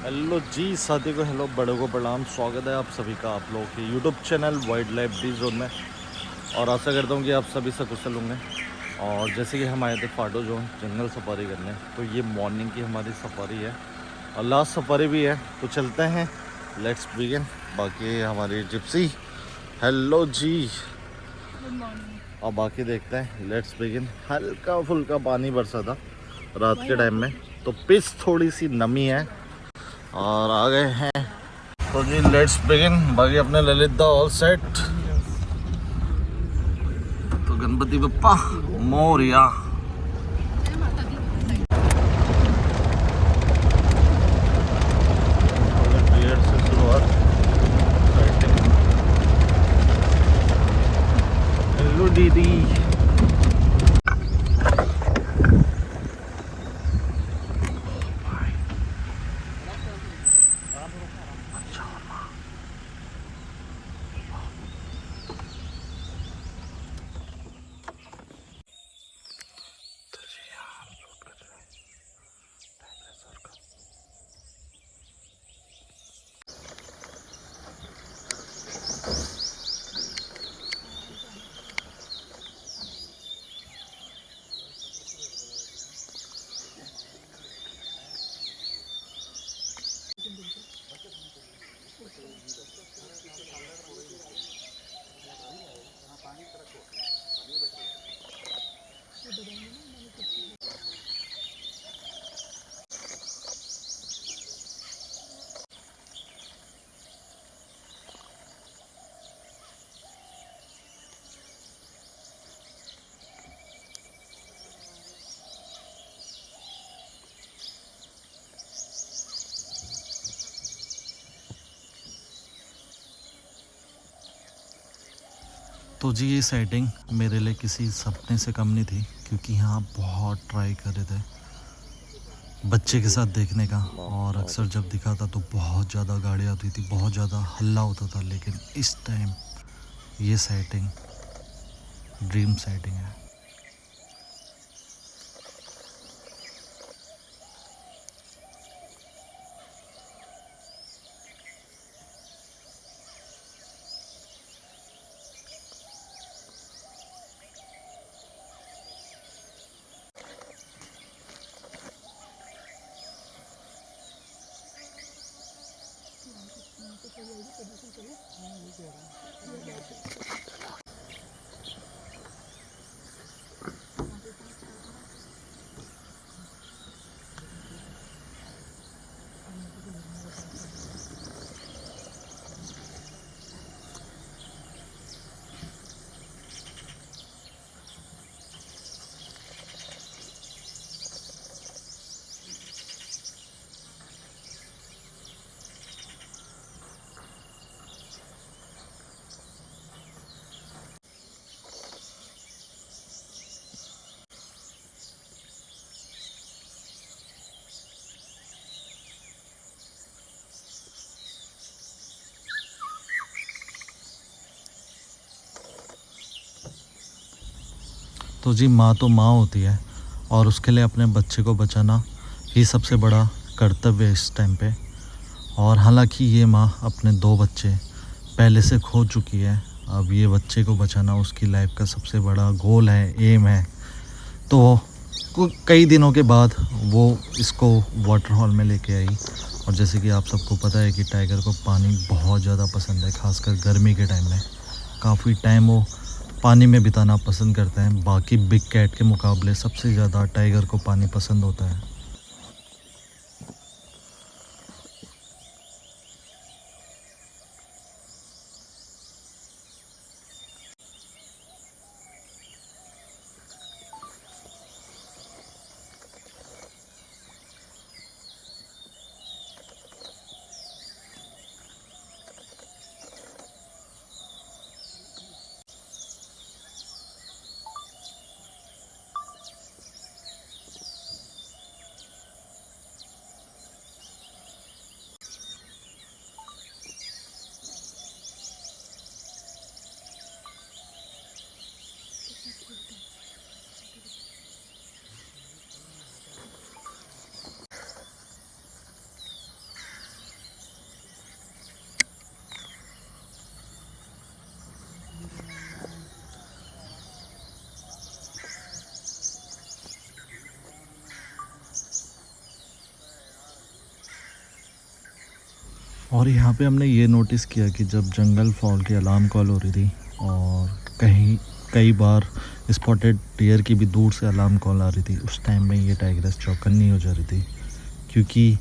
Hello जी, साथी को hello, बड़ों को प्रणाम। स्वागत है आप सभी का आप लोगों के YouTube channel wild life D zone में। और आशा करता हूँ कि आप सभी से कुशल होंगे। और जैसे कि हम आए थे फाटो जोन जंगल सफारी करने, तो ये मॉर्निंग की हमारी सफारी है और लास्ट सफारी भी है। तो चलते हैं, लेट्स बिगिन। बाकी हमारी जिप्सी, हेलो जी। Good morning. और बाकी देखते हैं, लेट्स बिगिन। हल्का फुल्का पानी बरसा था रात के टाइम में, तो पिच थोड़ी सी नमी है और आ गए हैं। तो जी लेट्स बिगिन। बाकी अपने ललित दा ऑल सेट। तो गणपति बप्पा मोरिया। से शुरुआत। हेलो दीदी। तो जी ये सेटिंग मेरे लिए किसी सपने से कम नहीं थी, क्योंकि यहाँ बहुत ट्राई कर रहे थे बच्चे के साथ देखने का। और अक्सर जब दिखा था तो बहुत ज़्यादा गाड़ी आती थी, बहुत ज़्यादा हल्ला होता था। लेकिन इस टाइम ये सेटिंग ड्रीम सेटिंग है। तो जी माँ तो माँ होती है, और उसके लिए अपने बच्चे को बचाना ही सबसे बड़ा कर्तव्य है इस टाइम पे। और हालांकि ये माँ अपने 2 बच्चे पहले से खो चुकी है, अब ये बच्चे को बचाना उसकी लाइफ का सबसे बड़ा गोल है, एम है। तो कई दिनों के बाद वो इसको वाटर हॉल में लेके आई। और जैसे कि आप सबको पता है कि टाइगर को पानी बहुत ज़्यादा पसंद है, खासकर गर्मी के टाइम में। काफ़ी टाइम वो पानी में बिताना पसंद करते हैं। बाकी बिग कैट के मुकाबले सबसे ज़्यादा टाइगर को पानी पसंद होता है। और यहाँ पे हमने ये नोटिस किया कि जब जंगल फॉल की अलार्म कॉल हो रही थी और कहीं कई बार स्पॉटेड डियर की भी दूर से अलार्म कॉल आ रही थी, उस टाइम में ये टाइग्रेस चौकन्नी हो जा रही थी, क्योंकि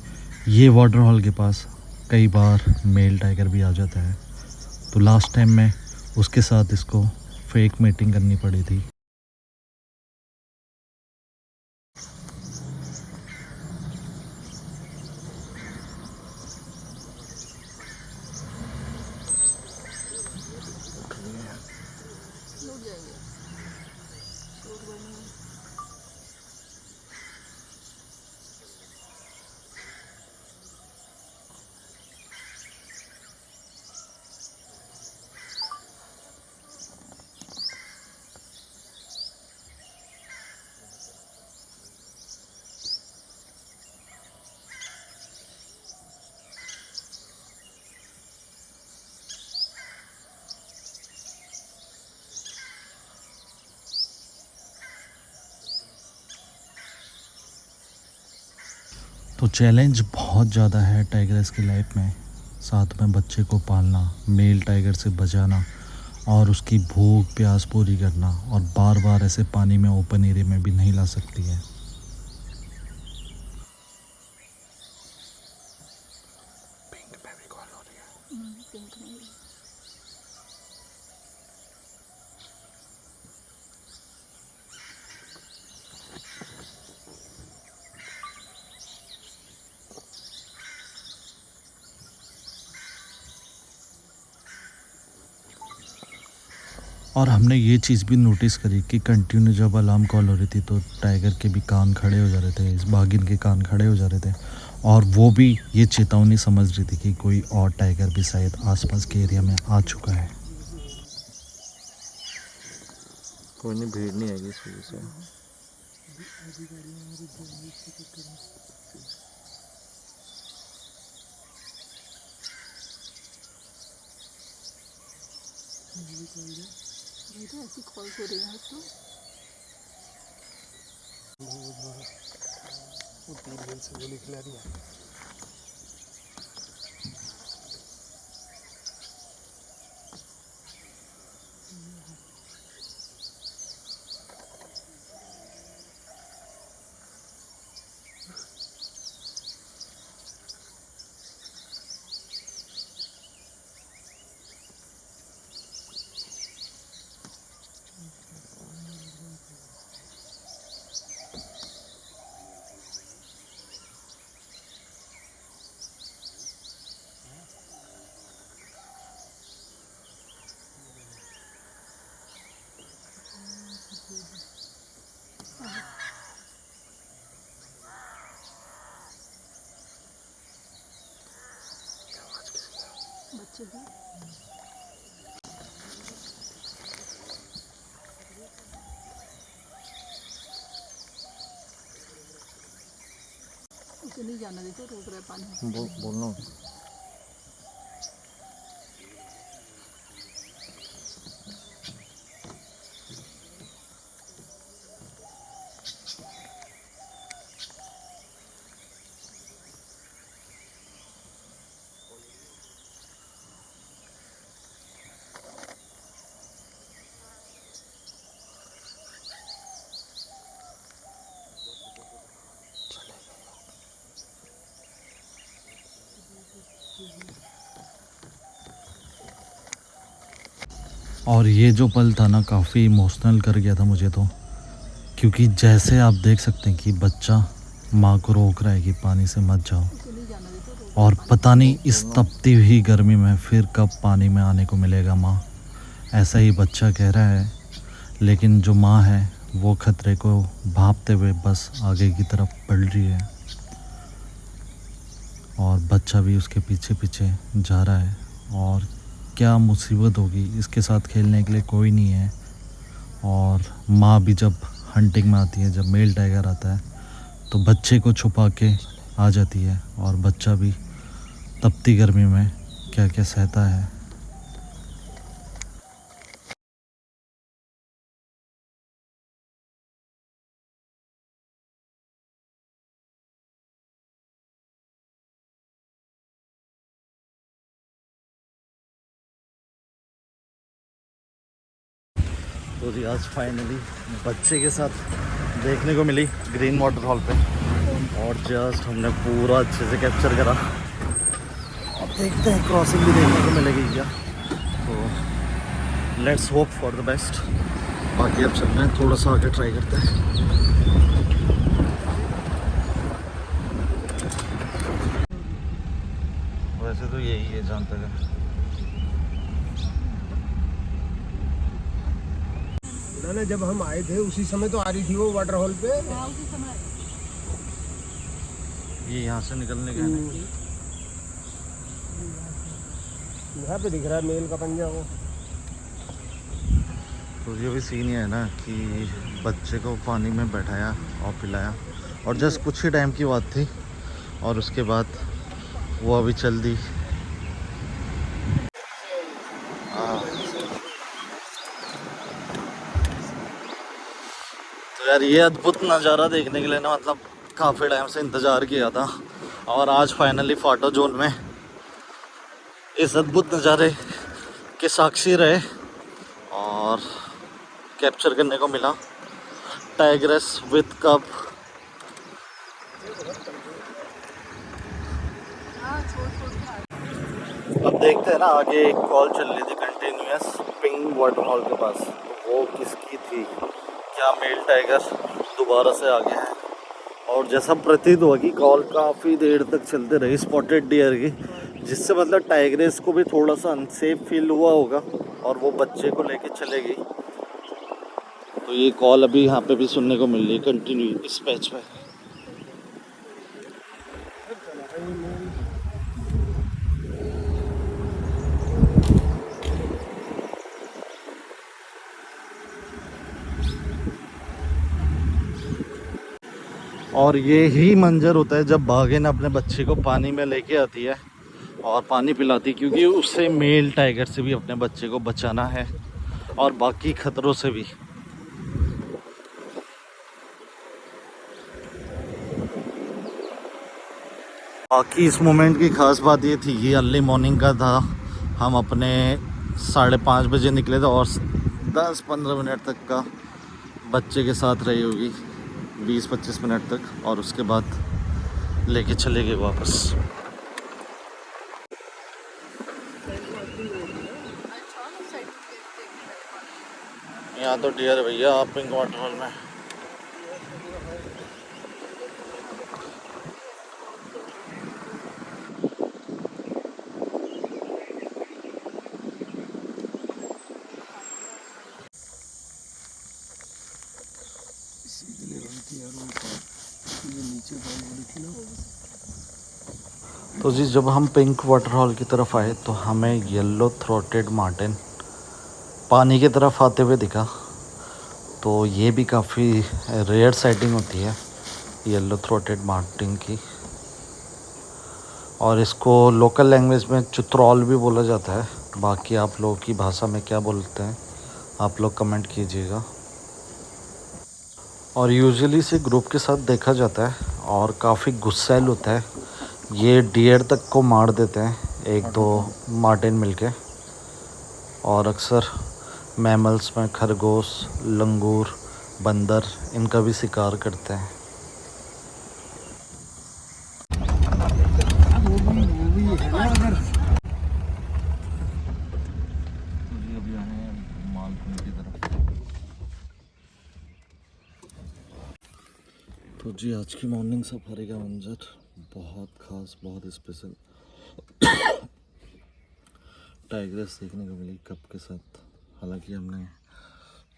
ये वाटर हॉल के पास कई बार मेल टाइगर भी आ जाता है। तो लास्ट टाइम में उसके साथ इसको फेक मीटिंग करनी पड़ी थी। लौट जाएंगे शोर बने। तो चैलेंज बहुत ज़्यादा है टाइग्रेस की लाइफ में, साथ में बच्चे को पालना, मेल टाइगर से बचाना और उसकी भूख प्यास पूरी करना, और बार बार ऐसे पानी में ओपन एरिया में भी नहीं ला सकती है। पिंक में भी। और हमने ये चीज़ भी नोटिस करी कि कंटिन्यू जब अलार्म कॉल हो रही थी तो टाइगर के भी कान खड़े हो जा रहे थे, इस बाघिन के कान खड़े हो जा रहे थे, और वो भी ये चेतावनी समझ रही थी कि कोई और टाइगर भी शायद आसपास के एरिया में आ चुका है। कोई नहीं, भीड़ नहीं आएगी इस वजह से। ये तो ऐसी कॉल्स हो रही है तो वो 3 दिन से वो निकला नहीं है। बच्चे भी उसे नहीं जाना देते, रोक रहा है पानी। बोलना। और ये जो पल था ना, काफ़ी इमोशनल कर गया था मुझे तो, क्योंकि जैसे आप देख सकते हैं कि बच्चा माँ को रोक रहा है कि पानी से मत जाओ, उसे नहीं जाना देते, रोक और रहा है पता नहीं इस तपती हुई गर्मी में फिर कब पानी में आने को मिलेगा माँ, ऐसा ही बच्चा कह रहा है। लेकिन जो माँ है वो खतरे को भांपते हुए बस आगे की तरफ बढ़ रही है, और बच्चा भी उसके पीछे पीछे जा रहा है। और क्या मुसीबत होगी, इसके साथ खेलने के लिए कोई नहीं है। और माँ भी जब हंटिंग में आती है, जब मेल टाइगर आता है तो बच्चे को छुपा के आ जाती है, और बच्चा भी तपती गर्मी में क्या क्या सहता है। तो जी आज फाइनली बच्चे के साथ देखने को मिली ग्रीन वाटर हॉल पे, और जस्ट हमने पूरा अच्छे से कैप्चर करा। अब देखते हैं क्रॉसिंग भी देखने को मिलेगी क्या, तो let's hope for the best. बाकी अब चलते हैं, थोड़ा सा आगे ट्राई करते हैं। वैसे तो यही है जहाँ तक है। ना जब हम आए थे उसी समय तो आ रही थी वो वाटर हॉल पे। हाँ उसी समय ये यहाँ से निकलने का है ना? यहाँ पे दिख रहा है मेल का पंजा वो। तो ये भी सीन ये है ना कि बच्चे को पानी में बैठाया और पिलाया, और जस्ट कुछ ही टाइम की बात थी, और उसके बाद वो अभी चल दी। तो यार ये अद्भुत नज़ारा देखने के लिए ना मतलब काफ़ी टाइम से इंतज़ार किया था, और आज फाइनली फाटो जोन में इस अद्भुत नज़ारे के साक्षी रहे और कैप्चर करने को मिला टाइग्रेस विद कप। अब देखते हैं ना, आगे एक कॉल चल रही थी कंटिन्यूस पिंक वाटर हॉल के पास, तो वो किसकी थी, क्या मेल टाइगर दोबारा से आ गया है। और जैसा प्रतीत हुआ कि कॉल काफ़ी देर तक चलते रही स्पॉटेड डियर की, जिससे मतलब टाइग्रेस को भी थोड़ा सा अनसेफ फील हुआ होगा और वो बच्चे को लेके चले गई। तो ये कॉल अभी यहाँ पे भी सुनने को मिल रही है कंटिन्यू इस पैच पे। और ये ही मंजर होता है जब बाघिन अपने बच्चे को पानी में लेके आती है और पानी पिलाती, क्योंकि उससे मेल टाइगर से भी अपने बच्चे को बचाना है और बाकी खतरों से भी। बाकी इस मोमेंट की खास बात ये थी, ये अर्ली मॉर्निंग का था। हम अपने 5:30 बजे निकले थे और 10-15 मिनट तक का बच्चे के साथ रही होगी, 20-25 मिनट तक, और उसके बाद लेके चले गए वापस। यहाँ तो डियर है भैया आप पिंक वाटर हॉल में। तो जी जब हम पिंक वाटर हॉल की तरफ आए तो हमें येलो थ्रोटेड मार्टिन पानी की तरफ आते हुए दिखा। तो ये भी काफ़ी रेयर साइटिंग होती है येलो थ्रोटेड मार्टिन की, और इसको लोकल लैंग्वेज में चुतरौल भी बोला जाता है। बाकी आप लोगों की भाषा में क्या बोलते हैं आप लोग कमेंट कीजिएगा। और यूजुअली इसे ग्रुप के साथ देखा जाता है और काफ़ी गुस्सैल होता है, ये डियर तक को मार देते हैं 1-2 मार्टिन मिलके। और अक्सर मैमल्स में खरगोश, लंगूर, बंदर इनका भी शिकार करते हैं। अभी आए हैं मालपुन की तरफ। तो जी आज की मॉर्निंग सफारी का मंजर बहुत ख़ास, बहुत स्पेशल। टाइग्रेस देखने को मिली कप के साथ। हालांकि हमने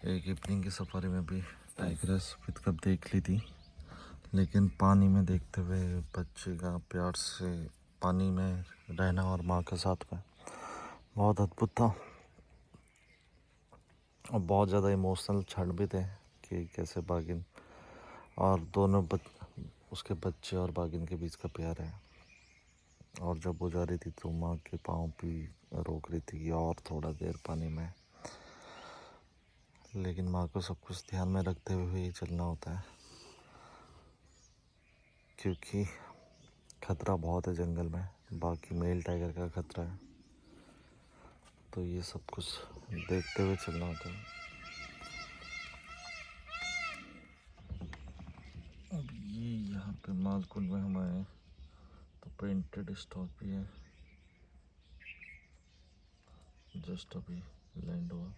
एक इवनिंग की सफारी में भी टाइग्रेस विद कप देख ली थी, लेकिन पानी में देखते हुए बच्चे का प्यार से पानी में रहना और माँ के साथ में बहुत अद्भुत था। और बहुत ज़्यादा इमोशनल क्षण भी थे कि कैसे बाघिन और दोनों उसके बच्चे और बाघिन के बीच का प्यार है। और जब वो जा रही थी तो माँ के पाँव भी रोक रही थी कि और थोड़ा देर पानी में, लेकिन माँ को सब कुछ ध्यान में रखते हुए ही चलना होता है, क्योंकि खतरा बहुत है जंगल में। बाकी मेल टाइगर का खतरा है, तो ये सब कुछ देखते हुए चलना होता है। नालकुंड में हम आए तो पेंटेड स्टॉप भी है, जस्ट अभी लैंड हुआ।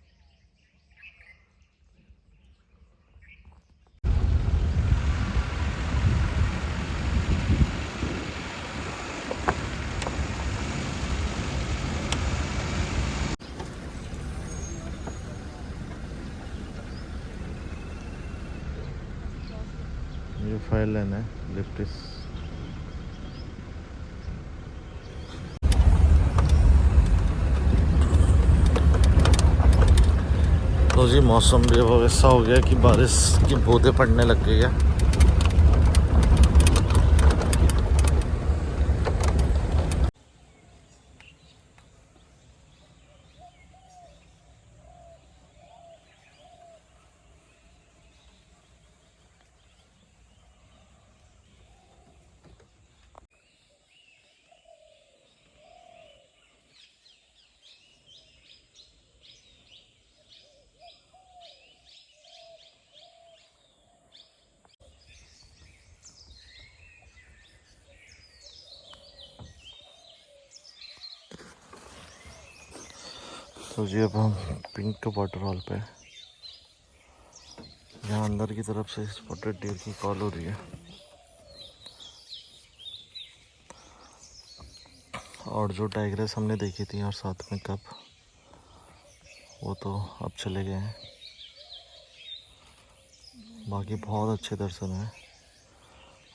ये फाइल लेना है लिप्टिस। तो जी मौसम भी अब ऐसा हो गया कि बारिश की बूंदें पड़ने लग गई है। तो जी अब हम पिंक वाटरफॉल पे, यहाँ अंदर की तरफ से स्पॉटेड डियर की कॉल हो रही है और जो टाइग्रेस हमने देखी थी और साथ में कप, वो तो अब चले गए हैं। बाकी बहुत अच्छे दर्शन हैं।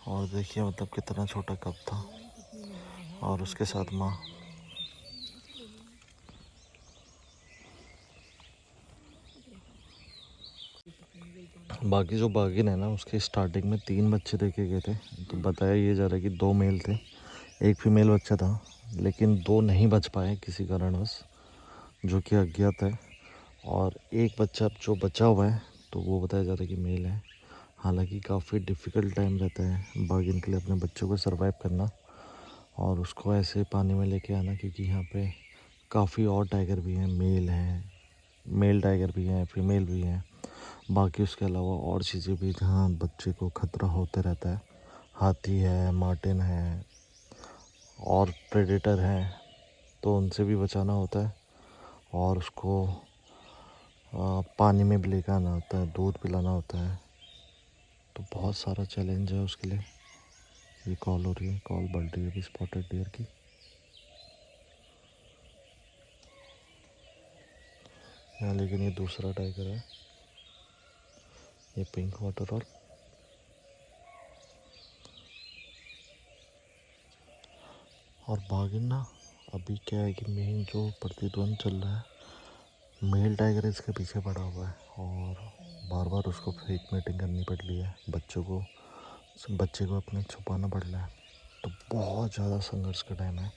और देखिए मतलब कितना छोटा कप था और उसके साथ माँ। बाकी जो बागिन है ना, उसके स्टार्टिंग में 3 बच्चे देखे गए थे, तो बताया ये जा रहा है कि 2 मेल थे, 1 फीमेल बच्चा था, लेकिन 2 नहीं बच पाए किसी कारणवश, जो कि अज्ञात है। और एक बच्चा जो बचा हुआ है तो वो बताया जा रहा है कि मेल है। हालांकि काफ़ी डिफ़िकल्ट टाइम रहता है बागिन के लिए अपने बच्चों को सरवाइव करना और उसको ऐसे पानी में लेके आना, क्योंकि यहाँ पे काफ़ी और टाइगर भी हैं, मेल टाइगर भी हैं, फीमेल भी हैं। बाकी उसके अलावा और चीज़ें भी जहाँ बच्चे को खतरा होते रहता है। हाथी है, मार्टिन है और प्रेडेटर हैं, तो उनसे भी बचाना होता है और उसको पानी में भी लेकर आना होता है, दूध पिलाना होता है। तो बहुत सारा चैलेंज है उसके लिए। ये कॉल हो रही है, कॉल बढ़ रही है अभी स्पॉटेड डियर की। यहाँ लेकिन ये दूसरा टाइगर है, ये पिंक वाटरफॉल। और बागिन ना, अभी क्या है कि मेन जो प्रतिद्वंद चल रहा है, मेल टाइगर इसके पीछे पड़ा हुआ है और बार बार उसको फेक मीटिंग करनी पड़ रही है, बच्चे को अपने छुपाना पड़ रहा है। तो बहुत ज़्यादा संघर्ष का टाइम है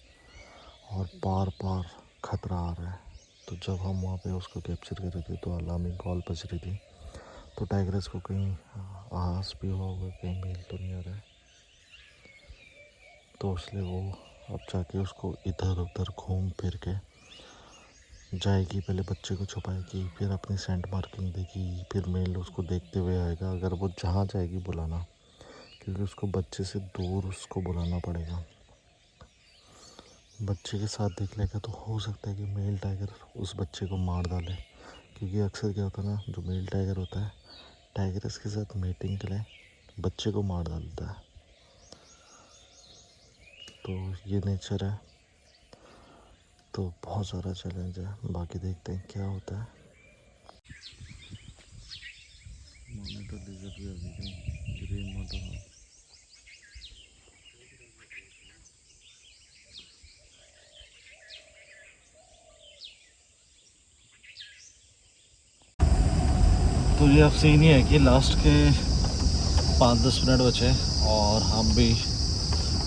और बार बार खतरा आ रहा है। तो जब हम वहाँ पे उसको कैप्चर कर रहे थे तो अलार्मिंग कॉल बज रही थी, तो टाइगर्स को कहीं आस भी हुआ होगा कहीं मेल तो नहीं आ रहा है, तो इसलिए वो अब जाके उसको इधर उधर घूम फिर के जाएगी, पहले बच्चे को छुपाएगी, फिर अपनी सेंट मार्किंग देगी, फिर मेल उसको देखते हुए आएगा। अगर वो जहाँ जाएगी बुलाना, क्योंकि उसको बच्चे से दूर उसको बुलाना पड़ेगा। बच्चे के साथ देख लेगा तो हो सकता है कि मेल टाइगर उस बच्चे को मार डाले, क्योंकि अक्सर क्या होता है ना, जो मेल टाइगर होता है टाइगर्स के साथ मीटिंग के लिए बच्चे को मार डालता है। तो ये नेचर है, तो बहुत सारा चैलेंज है। बाकी देखते हैं क्या होता है। मॉनिटर लिजर्ड भी अभी ग्रीन मॉनिटर। तो ये अब सीन ही है कि लास्ट के 5-10 मिनट बचे और हम भी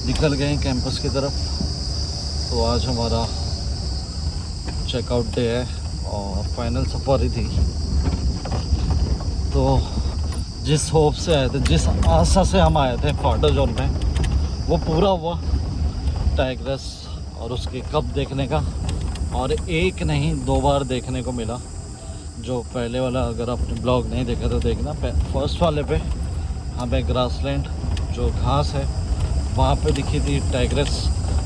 निकल गए कैंपस की तरफ। तो आज हमारा चेकआउट डे है और फाइनल सफारी थी। तो जिस होप से आए थे, जिस आशा से हम आए थे फाटो जोन में, वो पूरा हुआ। टाइग्रेस और उसके कप देखने का, और एक नहीं 2 बार देखने को मिला। जो पहले वाला अगर आपने ब्लॉग नहीं देखा तो देखना, फर्स्ट वाले पे हमें ग्रासलैंड जो घास है वहाँ पे दिखी थी टाइग्रेस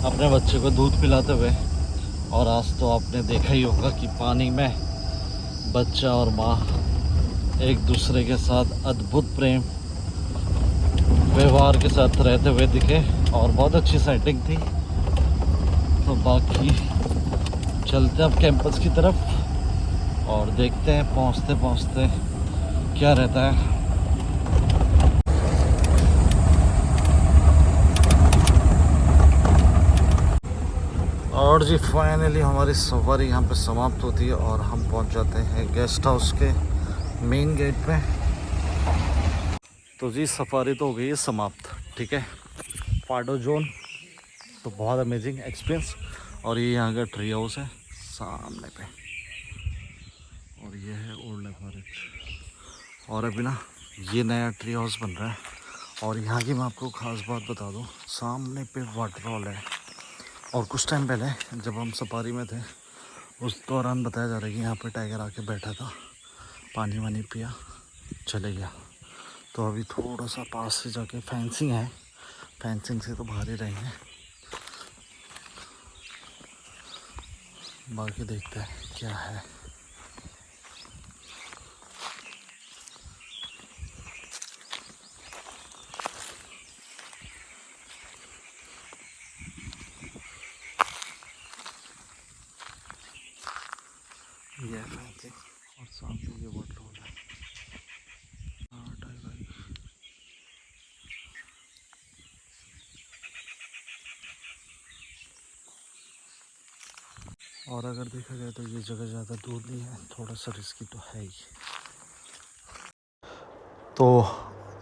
अपने बच्चे को दूध पिलाते हुए, और आज तो आपने देखा ही होगा कि पानी में बच्चा और माँ एक दूसरे के साथ अद्भुत प्रेम व्यवहार के साथ रहते हुए दिखे, और बहुत अच्छी सेटिंग थी। तो बाकी चलते हैं अब कैंपस की तरफ और देखते हैं पहुंचते पहुंचते क्या रहता है। और जी फाइनली हमारी सवारी यहाँ पे समाप्त होती है और हम पहुँच जाते हैं गेस्ट हाउस के मेन गेट पे। तो जी सफारी तो हो गई है समाप्त, ठीक है। पाडो जोन तो बहुत अमेजिंग एक्सपीरियंस। और ये यहाँ का ट्री हाउस है सामने पे, और ये है ओल्ड फॉरेस्ट। और अभी ना ये नया ट्री हाउस बन रहा है। और यहाँ की मैं आपको ख़ास बात बता दूँ, सामने पे वाटरफॉल है। और कुछ टाइम पहले जब हम सफारी में थे उस दौरान बताया जा रहा है कि यहाँ पे टाइगर आके बैठा था, पानी वानी पिया, चले गया। तो अभी थोड़ा सा पास से जाके फेंसिंग है, फेंसिंग से तो बाहर ही रहेंगे। बाकी देखते हैं क्या है। ये है फेंसिंग और सामने ये वाटरफॉल है। हाँ टाइगर। और अगर देखा जाए तो ये जगह ज़्यादा दूर नहीं है, थोड़ा सा रिस्की तो है ही। तो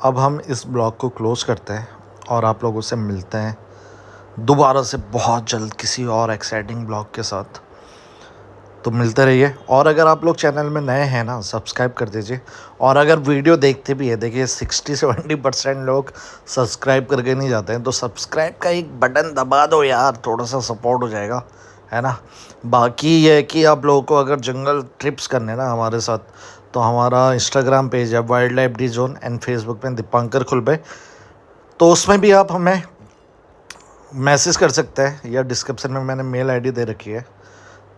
अब हम इस ब्लॉग को क्लोज़ करते हैं और आप लोगों से मिलते हैं दोबारा से बहुत जल्द किसी और एक्साइटिंग ब्लॉग के साथ। तो मिलते रहिए। और अगर आप लोग चैनल में नए हैं ना, सब्सक्राइब कर दीजिए। और अगर वीडियो देखते भी है, देखिए 60-70% लोग सब्सक्राइब करके नहीं जाते हैं, तो सब्सक्राइब का एक बटन दबा दो यार, थोड़ा सा सपोर्ट हो जाएगा, है ना। बाकी ये है कि आप लोगों को अगर जंगल ट्रिप्स करने ना हमारे साथ, तो हमारा इंस्टाग्राम पेज है wild life D zone and Facebook में दीपांकर खुलबे, तो उसमें भी आप हमें मैसेज कर सकते हैं, या डिस्क्रिप्शन में मैंने मेल आईडी दे रखी है,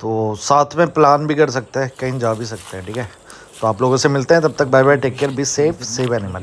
तो साथ में प्लान भी कर सकते हैं, कहीं जा भी सकते हैं, ठीक है। तो आप लोगों से मिलते हैं, तब तक bye bye, take care, be safe, save animal.